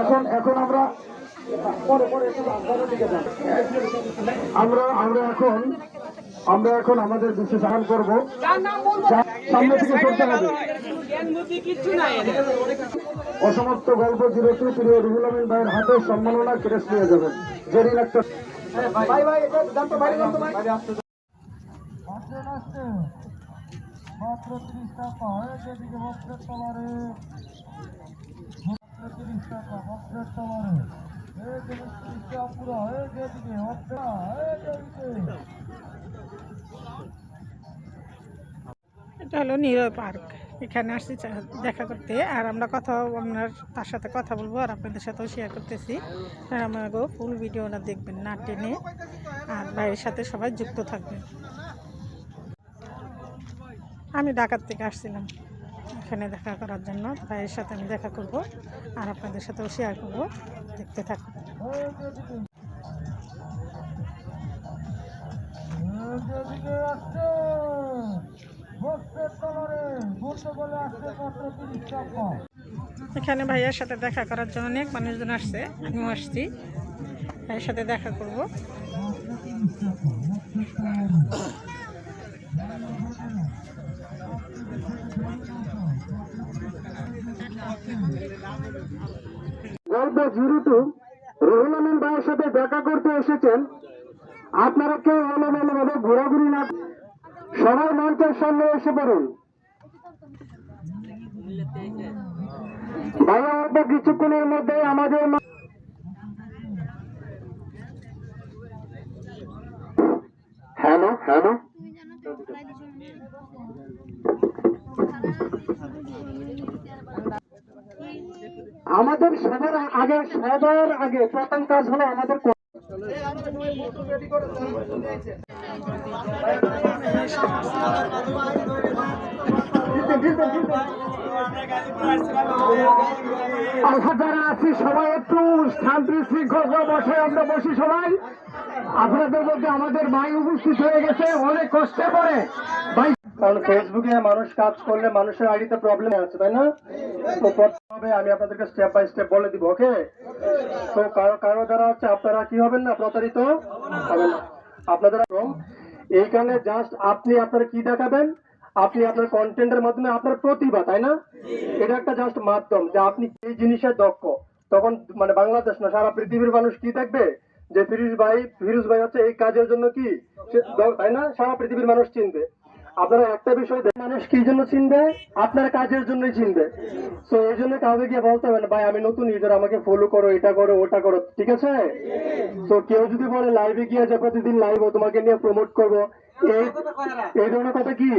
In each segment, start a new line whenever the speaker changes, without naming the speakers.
এখন এখন আমরা আমরা এখন আমাদের বিশেষ আহ্বান করবো, সামনে থেকে চলতে হবে। অসমাপ্ত গল্প 02 প্রিয় রুহুল আমিন ভাইয়ের হাতে সম্মাননা ক্রেস্ট নিয়ে যাবেন। জেরিন একটা মাত্র 30 টাকা যেদিকে বস্ত্রের তলারে, 30 টাকা বস্ত্রের তলারে, পুরো যেদিকে
এটা হলো নীরব পার্ক। এখানে আসছি দেখা করতে, আর আমরা তার সাথে কথা বলবো আর আপনাদের সাথেও শেয়ার করতেছি। আর আমাকে ফুল ভিডিওটা দেখবেন না টেনে, আর ভাইয়ের সাথে সবাই যুক্ত থাকবেন। আমি ঢাকার থেকে আসছিলাম এখানে দেখা করার জন্য, ভাইয়ের সাথে আমি দেখা করব আর আপনাদের সাথেও শেয়ার করব, দেখতে থাকুন। এখানে ভাইয়ের সাথে দেখা করার জন্য অনেক মানুষজন আসছে, আমিও আসছি ভাইয়ের সাথে দেখা করব।
গল্প 02 রুহুল আমিন ভাইয়ের সাথে দেখা করতে এসেছেন। আপনারা কেউ এলোমেলোভাবে ঘোরাঘুরি না, সবাই মঞ্চের সামনে এসে পড়ুন। ভাইয়া অল্প কিছুক্ষণের মধ্যে আমাদের হ্যালো হ্যালো আমাদের সবার আগে প্রথম কাজ হলো আমাদের যারা আছি সবাই একটু শান্তি শৃঙ্খলা বসে আমরা বসি সবাই। আপনাদের মধ্যে আমাদের ভাই উপস্থিত হয়ে গেছে, অনেক কষ্টে পড়ে ভাই, কারণ ফেসবুকে মানুষ কাজ করলে মানুষের আইডিতে প্রবলেম আছে, তাই না? তো প্রথমে আমি আপনাদেরকে স্টেপ বাই স্টেপ বলে দিব, ওকে? তো কারো দ্বারা হচ্ছে আপনারা কি হবেন না, প্রতারিত হবেন না। আপনাদের এইখানে জাস্ট আপনি আপনার কি দেখাবেন, আপনি আপনার কন্টেন্টের মাধ্যমে আপনার প্রতিভা, তাই না? এটা একটা জাস্ট মাধ্যম যে আপনি এই জিনিসে দক্ষ, তখন মানে বাংলাদেশ না সারা পৃথিবীর মানুষ কি দেখবে যে ফিরোজ ভাই হচ্ছে এই কাজের জন্য কি, তাই না? সারা পৃথিবীর মানুষ চিনবে। আপনারা একটা বিষয় মানুষ কি জন্য চিনবে, আপনার কাজের জন্যই চিনবে। তো এই জন্য কাউকে গিয়ে বলতে হবে না ভাই আমি নতুন ইউজার, আমাকে ফলো করো, এটা করো, ওটা করো, ঠিক আছে? তো কেউ যদি বলে লাইভে গিয়ে যে প্রতিদিন লাইভ তোমাকে নিয়ে প্রমোট করবো, এই ধরনের কথা কি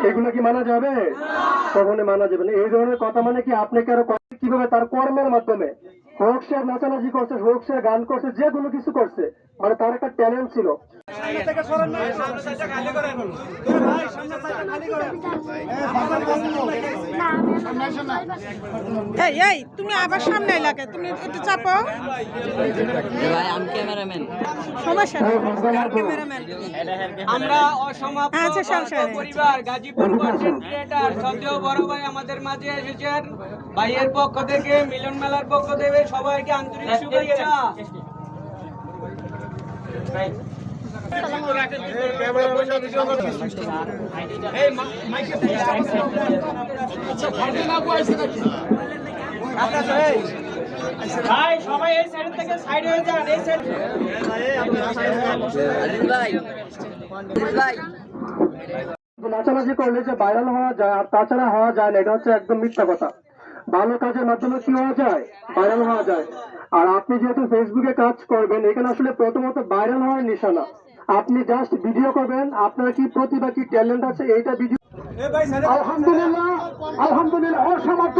এগুলো কি মানা যাবে? কখনো মানা যাবে না। এই ধরনের কথা মানে কি, আপনি কারো কিভাবে তার কর্মের মাধ্যমে, হোক সে নাচানাচি করছে, হোক সে গান করছে, যে কোনো কিছু করছে, মানে তার একটা ট্যালেন্ট ছিল।
তুমি আবার সামনে এলাকায় তুমি একটু চাপো।
আমরা অসমাপ্ত পরিবার গাজীপুর কন্টেন্ট ক্রিয়েটর সদ্য বড় ভাই আমাদের মাঝে এসেছেন। ভাইয়ের পক্ষ থেকে, মিলন মেলার পক্ষ থেকে সবাইকে আন্তরিক শুভেচ্ছা। সবাই এই সাইড থেকে সাইড হয়ে যান, এই সাইড।
নাচানাচি করলে যে ভাইরাল হওয়া যায় আর তাছাড়া হওয়া যায় না, এটা হচ্ছে একদম মিথ্যা কথা। ভালো কাজের মাধ্যমে কি হওয়া যায়, ভাইরাল হওয়া যায়। আর আপনি যেহেতু ফেসবুকে কাজ করবেন, এখানে আসলে প্রথমত ভাইরাল হওয়ার নিশানা, আপনি জাস্ট ভিডিও করবেন, আপনার কি প্রতিভা কি ট্যালেন্ট আছে এইটা ভিডিও। আলহামদুলিল্লাহ আলহামদুলিল্লাহ, অসমাপ্ত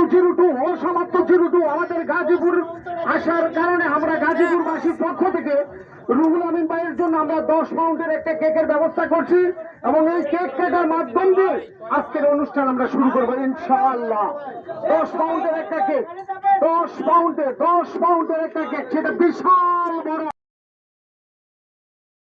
02 আমাদের গাজীপুর আসার কারণে আমরা গাজীপুরবাসীর পক্ষ থেকে রুহুল আমিন ভাইয়ের জন্য আমরা 10 পাউন্ডের একটা কেকের ব্যবস্থা করছি, এবং এই কেক কাটার মাধ্যম দিয়ে আজকের অনুষ্ঠান আমরা শুরু করবো ইনশাআল্লাহ। 10 পাউন্ডের একটা কেক, 10 পাউন্ডের একটা কেক, সেটা বিশাল বড়।